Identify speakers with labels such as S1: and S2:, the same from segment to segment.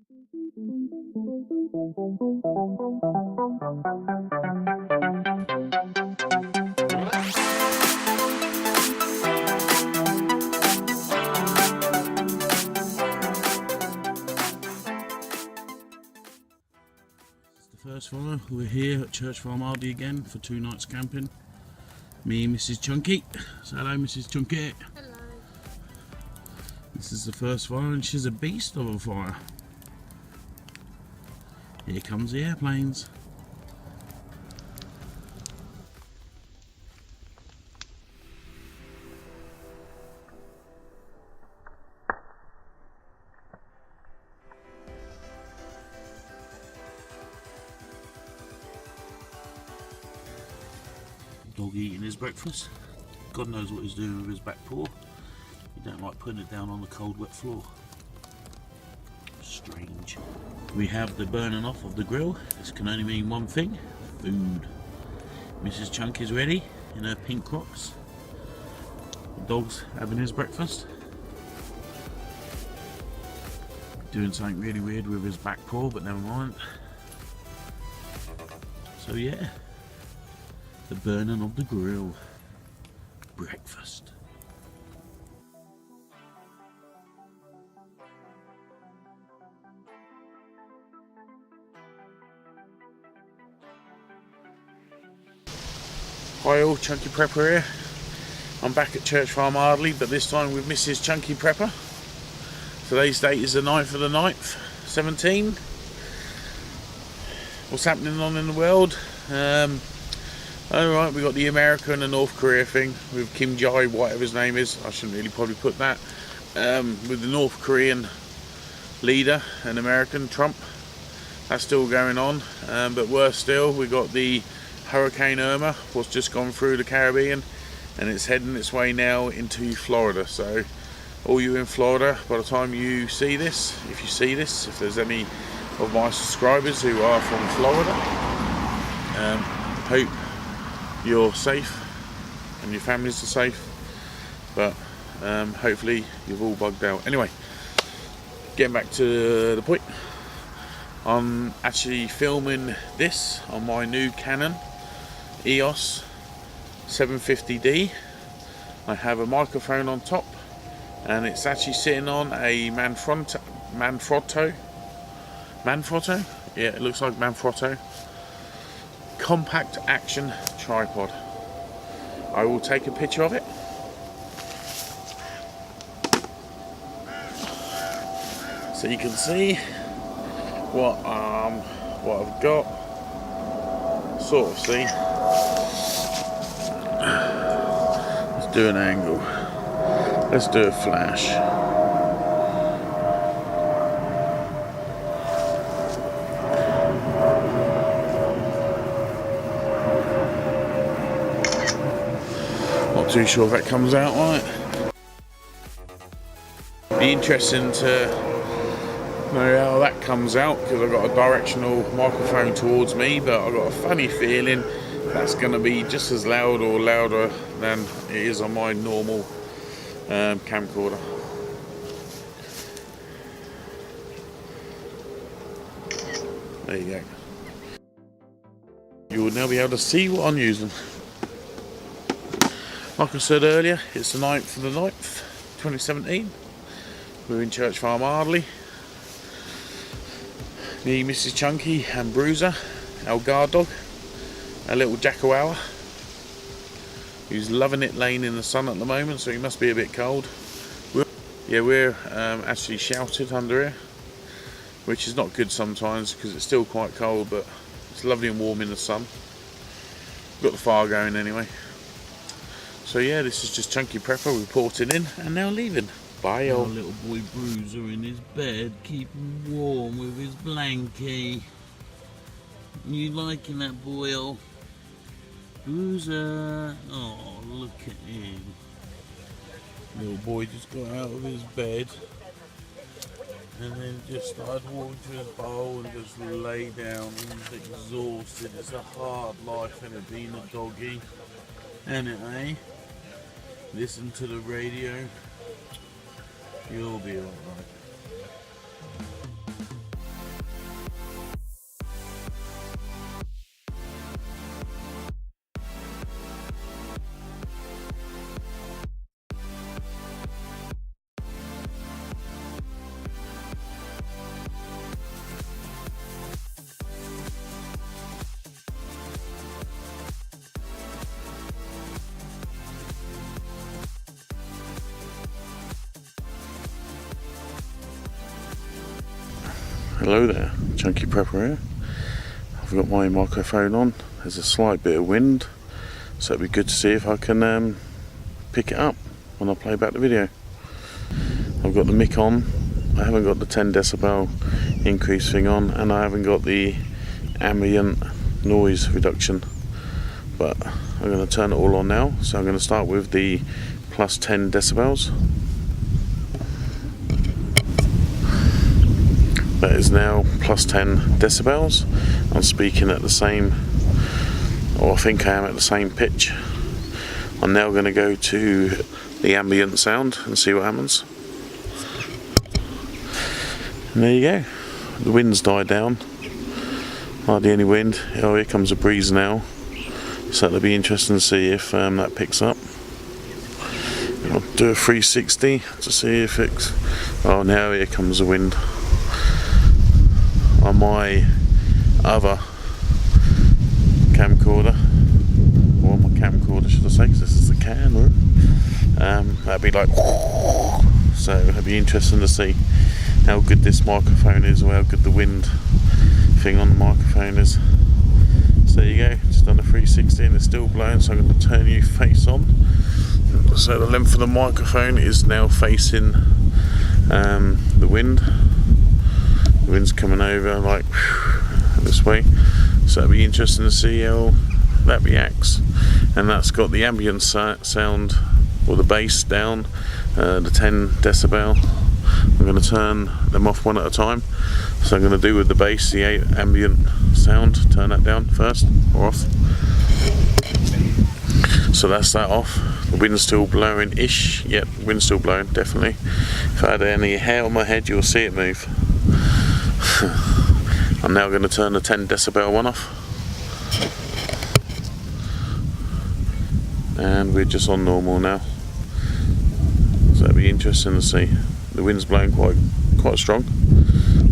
S1: First follow, we're here at Church Farm Ardeley again for 2 nights camping. Me and Mrs Chunky. So hello Mrs Chunky.
S2: Hello.
S1: This is the first fire and she's a beast of a fire. Here comes the airplanes. Dog eating his breakfast. God knows what he's doing with his back paw. He don't like putting it down on the cold wet floor. Strange. We have the burning off of the grill. This can only mean one thing: food. Mrs Chunk is ready in her pink Crocs. The dog's having his breakfast. Doing something really weird with his back paw, but never mind. So yeah. The burning of the grill. Breakfast. Hi all, Chunky Prepper here. I'm back at Church Farm Ardeley, but this time with Mrs Chunky Prepper. Today's date is the 9th of the 9th, 17. What's happening on in the world? Alright, we got the America and the North Korea thing with Kim Jai, whatever his name is. I shouldn't really probably put that. With the North Korean leader and American, Trump. That's still going on. But worse still, we got the Hurricane Irma, what's just gone through the Caribbean. And it's heading its way now into Florida. So, all you in Florida, by the time you see this, if there's any of my subscribers who are from Florida, hope you're safe and your families are safe, but hopefully you've all bugged out. Anyway, getting back to the point, I'm actually filming this on my new Canon EOS 750D. I have a microphone on top and it's actually sitting on a Manfrotto? Yeah, it looks like Manfrotto compact action tripod. I will take a picture of it. So you can see what I've got. Sort of see. Let's do an angle. Let's do a flash. Not too sure if that comes out right. Be interesting to know how that comes out, because I've got a directional microphone towards me, but I've got a funny feeling that's going to be just as loud or louder than it is on my normal camcorder. There you go. You will now be able to see what I'm using. Like I said earlier, it's the 9th of the 9th, 2017. We're in Church Farm Ardeley. Me, Mrs Chunky and Bruiser, our guard dog, our little Jackawawa, who's loving it laying in the sun at the moment, so he must be a bit cold. We're actually sheltered under here, which is not good sometimes because it's still quite cold, but it's lovely and warm in the sun. Got the fire going anyway. So yeah, this is just Chunky Prepper reporting in and now leaving. Bye all. Our little boy Bruiser in his bed, keeping warm with his blankie. You liking that, boy? Bruiser. Oh, look at him. Little boy just got out of his bed and then just started walking to his bowl and just lay down. He's exhausted. It's a hard life and it being a doggy. Anyway, listen to the radio. You'll be alright. Hello there, Chunky Prepper here. I've got my microphone on. There's a slight bit of wind, so it'd be good to see if I can pick it up when I play back the video. I've got the mic on. I haven't got the 10 decibel increase thing on, and I haven't got the ambient noise reduction, but I'm going to turn it all on now. So I'm going to start with the plus 10 decibels. That is now plus 10 decibels. I'm speaking at the same, or I think I am at the same pitch. I'm now going to go to the ambient sound and see what happens. And there you go. The wind's died down. Hardly any wind. Oh, here comes a breeze now. So that'll be interesting to see if that picks up. I'll do a 360 to see if it's... Oh, now here comes the wind. On my other camcorder, or my camcorder should I say, because this is the camera, that'd be like, so it'd be interesting to see how good this microphone is, or how good the wind thing on the microphone is. So there you go, just done a 360 and it's still blowing, so I'm going to turn you face on. So the length of the microphone is now facing the wind. The wind's coming over like this way, so it'll be interesting to see how that reacts. And that's got the ambient sound, or the bass down, the 10 decibel. I'm going to turn them off one at a time. So I'm going to do with the bass, the ambient sound, turn that down first, or off. So that's that off. The wind's still blowing-ish. Yep, wind's still blowing, definitely. If I had any hair on my head, you'll see it move. I'm now going to turn the 10 decibel one off, and we're just on normal now, so that'll be interesting to see. The wind's blowing quite strong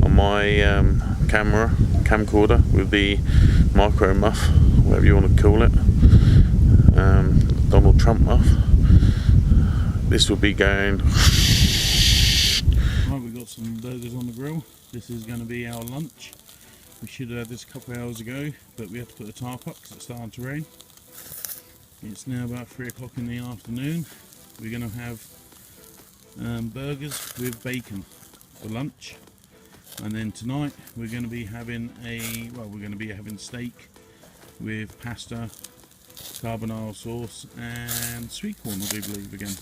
S1: on my camcorder with the micro muff, whatever you want to call it, Donald Trump muff. This will be going. Right, we've got some burgers on the grill. This is going to be our lunch. We should have had this a couple of hours ago, but we had to put the tarp up because it's starting to rain. It's now about 3 o'clock in the afternoon. We're going to have burgers with bacon for lunch, and then tonight we're going to be having steak with pasta, carbonara sauce, and sweet corn, I do believe, again.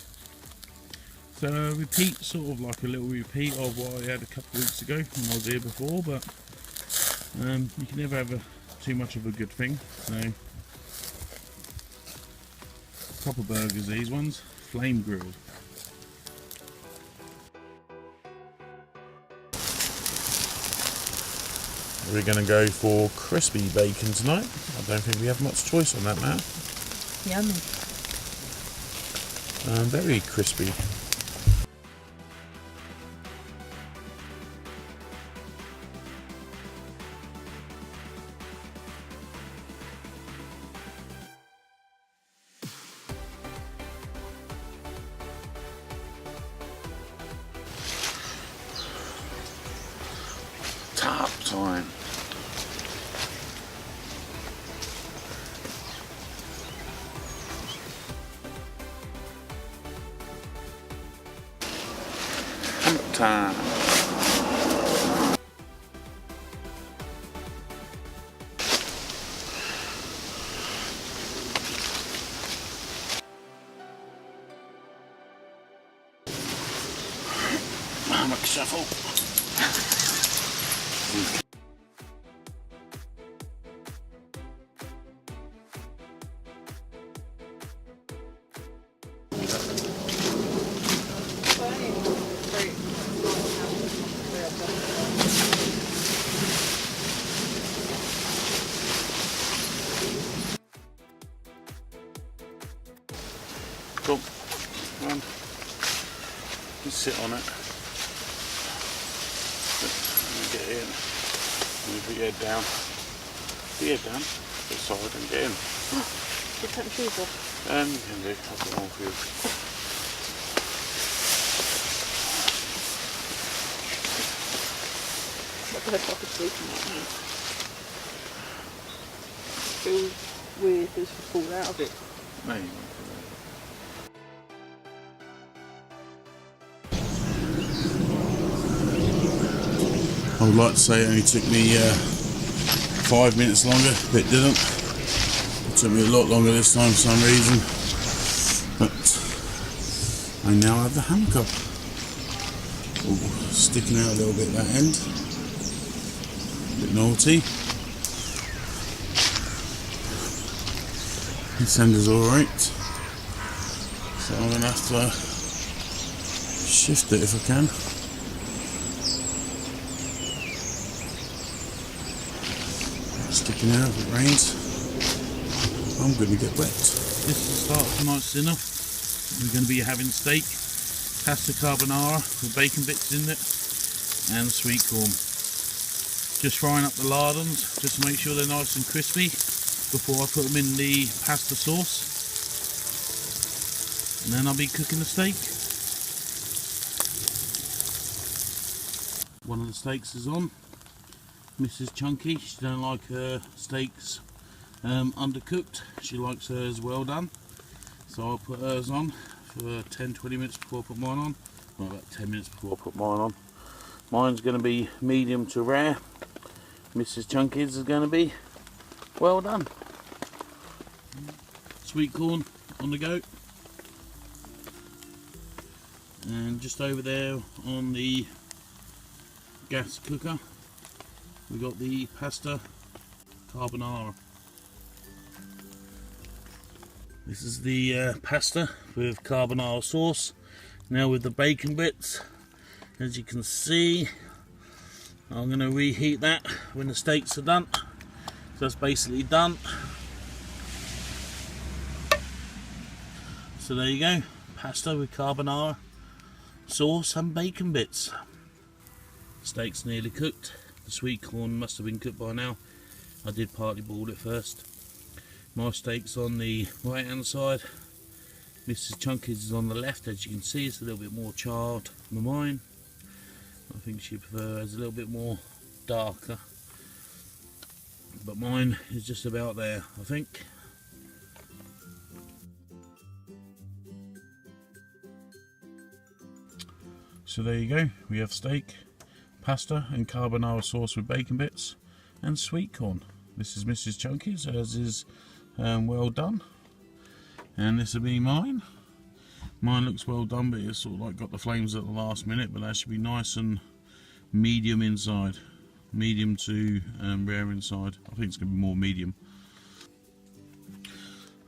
S1: So repeat, sort of like a little repeat of what I had a couple of weeks ago when I was here before, but you can never have too much of a good thing. So proper burgers, these ones, flame grilled. We're going to go for crispy bacon tonight. I don't think we have much choice on that now.
S2: Yummy.
S1: Very crispy. Top time. Time. Mama shuffle. Cool. Just sit on it. Get in. Put your head down. Put your head down. This side and get in.
S2: You put shoes off?
S1: You can do. I'll put them on for you.
S2: Like I had sleeping like me. It feels weird as if I fall out of it.
S1: Maybe. I would like to say it only took me 5 minutes longer, but it didn't. It took me a lot longer this time for some reason. But I now have the handcuff. Ooh, sticking out a little bit that end. A bit naughty. This end is alright. So I'm going to have to shift it if I can. Sticking out if it rains. I'm going to get wet. This is the start of tonight's dinner. We're going to be having steak, pasta carbonara with bacon bits in it, and sweet corn. Just frying up the lardons just to make sure they're nice and crispy before I put them in the pasta sauce. And then I'll be cooking the steak. One of the steaks is on. Mrs Chunky, she don't like her steaks undercooked, she likes hers well done, so I'll put hers on for 10-20 minutes before I put mine on. Well, about 10 minutes before I put mine on. Mine's going to be medium to rare. Mrs Chunky's is going to be well done. Sweet corn on the go, and just over there on the gas cooker we got the pasta carbonara. This is the pasta with carbonara sauce. Now with the bacon bits, as you can see, I'm going to reheat that when the steaks are done. So that's basically done. So there you go, pasta with carbonara sauce and bacon bits. Steak's nearly cooked. The sweet corn must have been cooked by now. I did partly boil it first. My steak's on the right hand side. Mrs Chunky's is on the left. As you can see, it's a little bit more charred than mine. I think she prefers a little bit more darker. But mine is just about there, I think. So there you go, we have steak, pasta and carbonara sauce with bacon bits, and sweet corn. This is Mrs Chunky's, hers is well done, and this will be mine. Mine looks well done, but it's sort of like got the flames at the last minute, but that should be nice and medium inside, medium to rare inside. I think it's going to be more medium.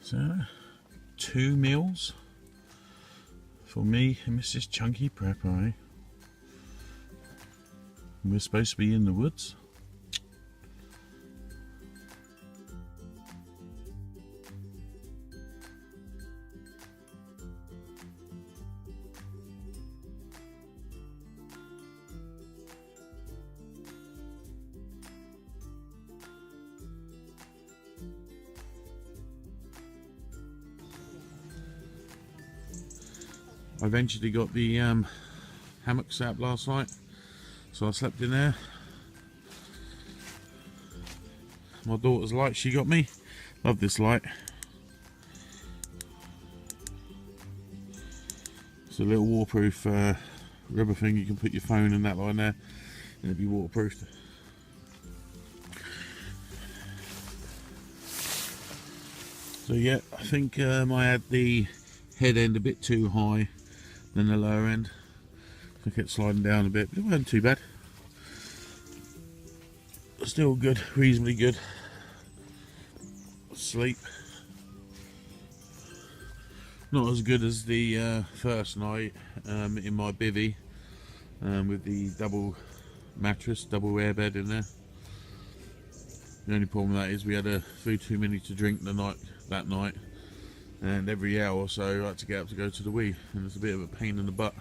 S1: So 2 meals for me and Mrs Chunky Prepper, eh? We're supposed to be in the woods. I eventually got the hammock set up last night, so I slept in there. My daughter's light she got me. Love this light. It's a little waterproof rubber thing. You can put your phone and that line there and it'll be waterproofed. So yeah, I think I had the head end a bit too high than the lower end. I kept sliding down a bit, but it wasn't too bad. Still good, reasonably good. Sleep. Not as good as the first night in my bivvy with the double mattress, double airbed in there. The only problem with that is we had a few too many to drink that night, and every hour or so I had to get up to go to the wee, and it's a bit of a pain in the butt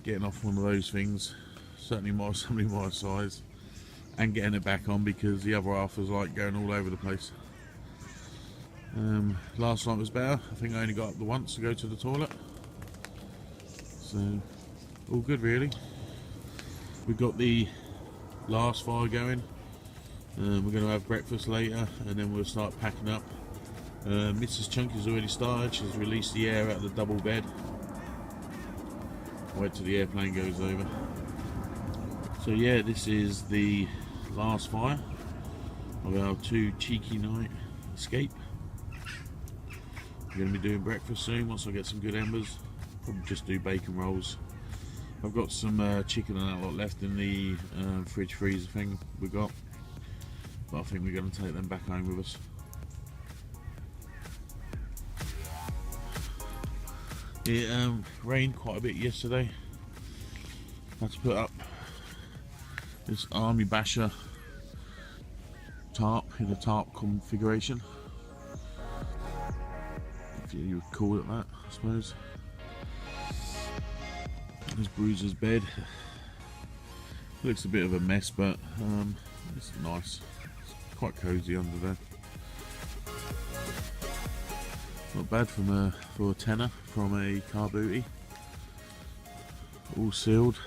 S1: getting off one of those things, certainly somebody my size, and getting it back on because the other half was like going all over the place. Last night was better. I think I only got up the once to go to the toilet, so all good really. We've got the last fire going. We're going to have breakfast later and then we'll start packing up. Mrs Chunk has already started. She's released the air out of the double bed. Wait till the airplane goes over. So yeah, this is the last fire of our 2 cheeky night escape. We're going to be doing breakfast soon once I get some good embers. Probably just do bacon rolls. I've got some chicken and that lot left in the fridge freezer thing we got, but I think we're going to take them back home with us. It rained quite a bit yesterday. Had to put up this Army Basher tarp in a tarp configuration, if you would call it that, I suppose. There's Bruiser's bed. Looks a bit of a mess, but it's nice. It's quite cosy under there. Not bad for a tenner from a car booty. All sealed.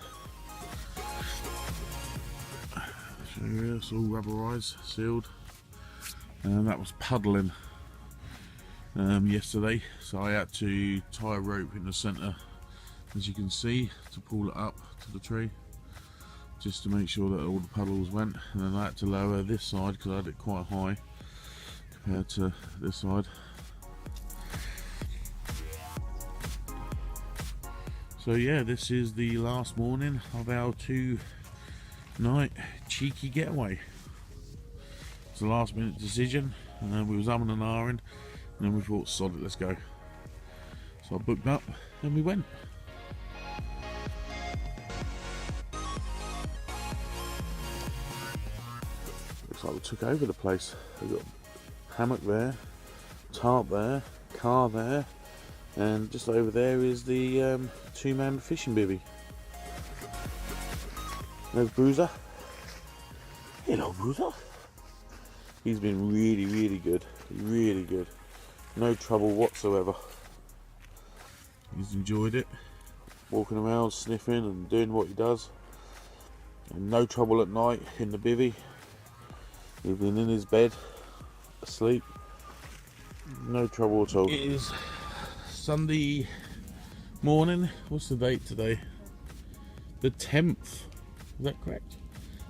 S1: Show you, it's all rubberized, sealed. And that was puddling yesterday, so I had to tie a rope in the centre, as you can see, to pull it up to the tree, just to make sure that all the puddles went. And then I had to lower this side because I had it quite high compared to this side. So yeah, this is the last morning of our 2 night cheeky getaway. It's a last minute decision, and we was umming and ahhing, and then we thought, sod it, let's go. So I booked up and we went. Looks like we took over the place. We've got hammock there, tarp there, car there, and just over there is the 2-man fishing bivvy. There's Bruiser. Hello, Bruiser. He's been really good. Really good. No trouble whatsoever. He's enjoyed it. Walking around, sniffing and doing what he does. And no trouble at night in the bivvy. He's been in his bed, asleep. No trouble at all. It is Sunday morning. What's the date today? The 10th. Is that correct?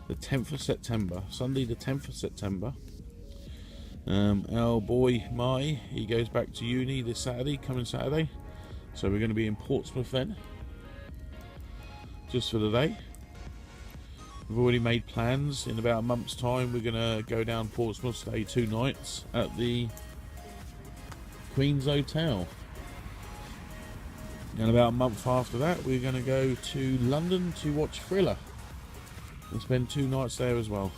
S1: The 10th of September. Sunday the 10th of September. Our boy Mai, he goes back to uni this Saturday, coming Saturday. So we're going to be in Portsmouth then, just for the day. We've already made plans. In about a month's time we're going to go down Portsmouth, stay 2 nights at the Queen's Hotel. And about a month after that we're going to go to London to watch Thriller and spend 2 nights there as well.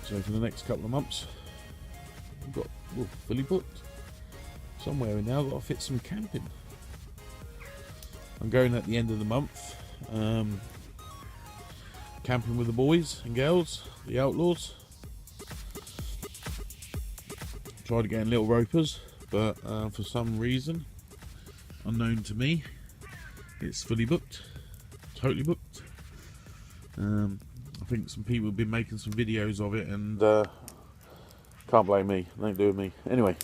S1: So for the next couple of months we've got fully booked. Somewhere in now, got to fit some camping. I'm going at the end of the month, camping with the boys and girls, the outlaws. Tried to get in little ropers, but for some reason unknown to me, it's fully booked, totally booked. I think some people have been making some videos of it, and can't blame me, it ain't doing me. Anyway,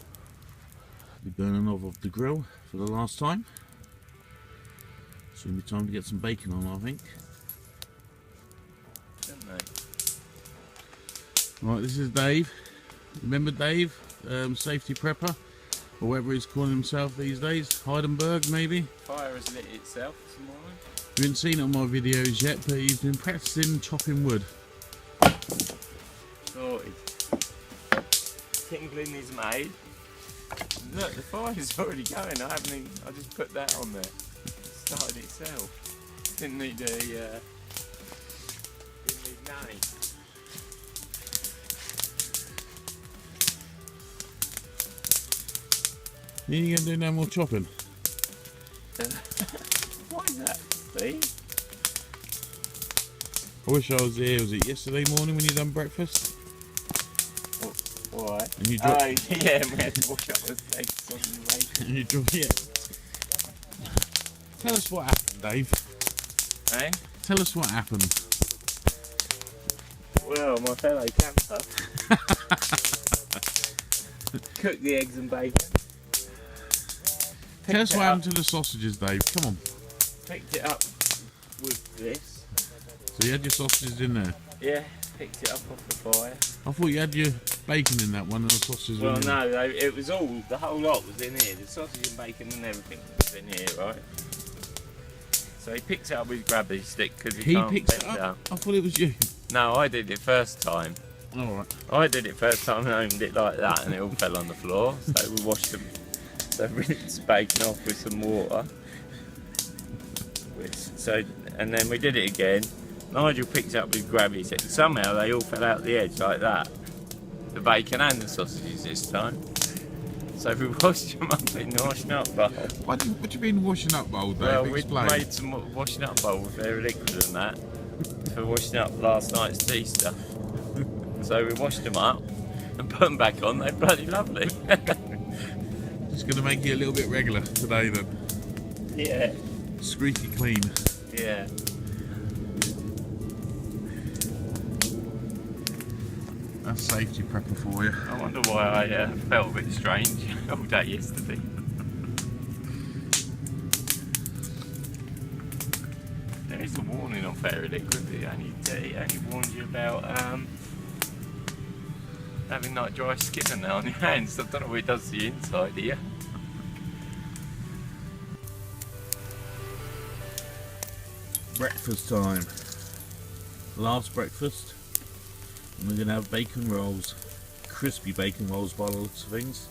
S1: be burning off the grill for the last time. Soon be time to get some bacon on, I think. Right, this is Dave. Remember Dave, safety prepper, or whatever he's calling himself these days. Heidenberg, maybe.
S3: Fire has lit itself this morning.
S1: You haven't seen it on my videos yet, but he's been practicing chopping wood.
S3: Sorted. Tingling is made. Look, the fire's already going. I just put that on there. It started itself. Didn't need nanny.
S1: You ain't gonna do no more chopping?
S3: What is that, Steve?
S1: I wish I was here. Was it yesterday morning when you done breakfast?
S3: Why?
S1: And you dropped...
S3: Oh, yeah, we had to wash up the steaks on the way.
S1: And you dropped... Yeah. Tell us what happened, Dave.
S3: Eh?
S1: Tell us what happened.
S3: Well, my fellow camper cooked the eggs and bacon.
S1: Tell us what happened to the sausages, Dave. Come on.
S3: Picked it up with this.
S1: So you had your sausages in there.
S3: Yeah, picked it up off the fire.
S1: I thought you had your bacon in that one and the sausages.
S3: Well,
S1: in
S3: no, it was all, the whole lot was in here. The sausage and bacon and everything was in here, right? So he picked it up with his grabby stick because
S1: He picked it up? I thought it was you.
S3: No, I did it first time.
S1: Alright.
S3: I did it first time and opened it like that and it all fell on the floor. So we washed them. So rinsed bacon off with some water. And then we did it again. Nigel picked it up with grabby stick. Somehow they all fell out the edge like that. The bacon and the sausages this time. So we washed them up in the washing up bowl.
S1: What do you mean washing up bowl, Dave?
S3: Well, we
S1: Explain.
S3: made some washing up bowl with very liquid and that for washing up last night's tea stuff. So we washed them up and put them back on. They're bloody lovely.
S1: Just going to make you a little bit regular today then.
S3: Yeah.
S1: Squeaky clean.
S3: Yeah.
S1: That's safety prepper for you.
S3: I wonder why I felt a bit strange all day yesterday. There is a warning on Fairy Liquid. It only warns you about having like dry skin now on your hands. I don't know what it does to the inside here.
S1: Breakfast time. Last breakfast. And we're going to have bacon rolls. Crispy bacon rolls by the looks of things.